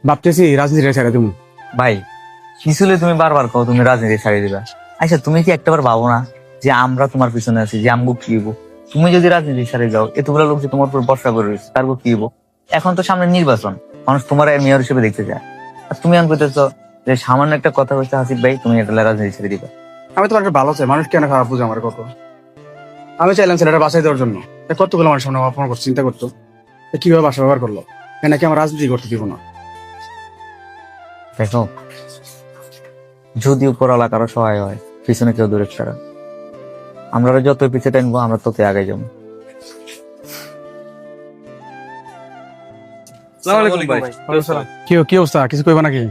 ভাবতেছি রাজনীতিটা ছেড়ে দেবো। ভাই কিসুলে তুমি বারবার কও তুমি রাজনীতি ছাড়িয়ে দিবা। আচ্ছা তুমি কি একটাবার ভাবো না যে আমরা তোমার পিছনে আছি, যে আমগো কি হইব? তুমি যদি রাজনীতি ছাড়িয়ে যাও, এতগুলো লোক যে তোমার উপর ভরসা করে রয়েছে, তারপর কি হইব? এখন তো সামনে নির্বাচন, মানুষ তোমার মেয়র হিসেবে দেখতে চায়। আর তুমি আমি বলতেছ যে সামান্য একটা কথা হচ্ছে হাসিফ ভাই তুমি এটা রাজনীতি ছেড়ে দিবা। আমি তোমার একটা ভালো চাই, মানুষ কেন খারাপ বুঝে আমার কত। আমি চাইলাম ছেলেটা বাঁচাই দেওয়ার জন্য, তা কতগুলো আমার সামনে অপমান করছে, চিন্তা করতো তা কিভাবে বাসা ব্যবহার করলো, নাকি আমার রাজনীতি করতে দিব না। দেখো, যদি উপরওয়ালা কারো সহায় হয়, পিছনে কেউ দূরে ছাড়া, আমরা যতই পিছিয়ে টানবো আমরা ততই আগে যাবো। কি অবস্থা, কিছু কইবা নাকি?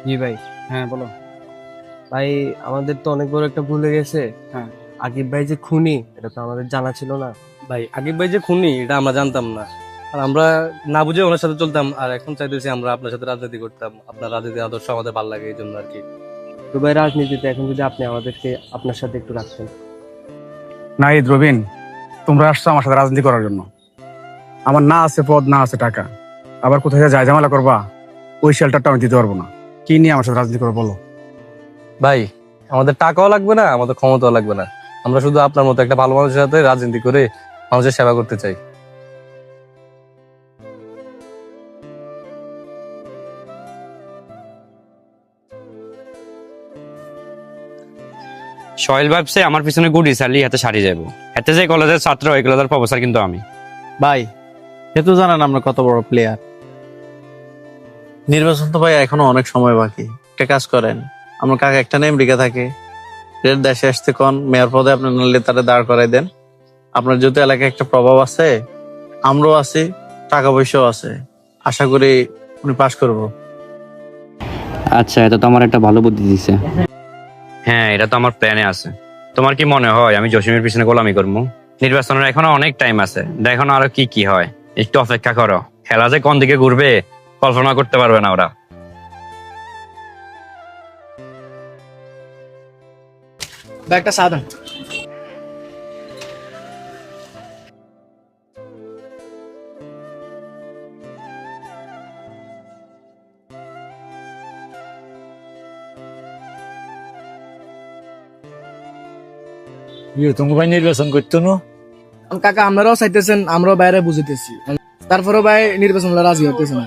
জি ভাই। হ্যাঁ বলো। ভাই আমাদের তো অনেক বড় একটা ভুল হয়ে গেছে। হ্যাঁ। আকিব ভাই যে খুনি এটা তো আমাদের জানা ছিল না। ভাই আকিব ভাই যে খুনি এটা আমরা জানতাম না, আর আমরা না বুঝে ওনার সাথে চলতাম। আর এখন চাইতেছি আমরা আপনার সাথে রাজনীতি করতাম, আপনার রাজনীতি আদর্শ আমাদের ভালো লাগে এই জন্য আর কি। তো ভাই রাজনীতিতে এখন যদি আপনি আমাদেরকে আপনার সাথে একটু রাখতেন। না ঈদ রবিন, তোমরা আসছো আমার সাথে রাজনীতি করার জন্য। আমার না আছে পদ, না আছে টাকা, আবার কোথায় যায় ঝামেলা করবা, ওই শেল্টারটা আমি দিতে পারবো না। কি নিয়ে আমার সাথে রাজনীতি করবো বলো? ভাই আমাদের টাকাও লাগবে না, আমাদের ক্ষমতাও লাগবে না, আমরা শুধু আপনার মতো একটা ভালো মানুষের সাথে রাজনীতি করে মানুষের সেবা করতে চাই। সোহেল ভাবছে আমার পিছনে গুডি চালি হাতে সারি যাবো, হাতে যে কলেজের ছাত্র ওই কলেজের প্রফেসর কিন্তু আমি। ভাই সে তো জানেন আমরা কত বড় প্লেয়ার। নির্বাচন তো ভাই এখনো অনেক সময় বাকি। একটা কাজ করেন, আমার কাকা একটা নেম লিখে থাকে, রেড দেশে আসতে কোন মেয়র পদে আপনার নাহলে তারা দাঁড় করাই দেন। আপনার যেহেতু এলাকায় একটা প্রভাব আছে, আমরাও আছি, টাকা পয়সাও আছে, আশা করি উনি পাশ করবো। আচ্ছা, এটা তো আমার একটা ভালো বুদ্ধি দিছে। হ্যাঁ, এটা তো আমার প্ল্যানে আছে। তোমার কি মনে হয় আমি জসিমের পিছনে গোলামি করবো? নির্বাচনের এখনো অনেক টাইম আছে, দেখো না আরো কি কি হয়। একটু অপেক্ষা করো, খেলা যে কোন দিকে ঘুরবে কল্পনা করতে পারবে না ওরা। একটা সাদা তুমি ভাই নির্বাচন করতো না? কাকা আপনারাও চাইতেছেন, আমরাও বাইরে বুঝিতেছি, তারপরেও ভাই নির্বাচন রাজি হতেছে না।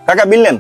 কাকা বিললেন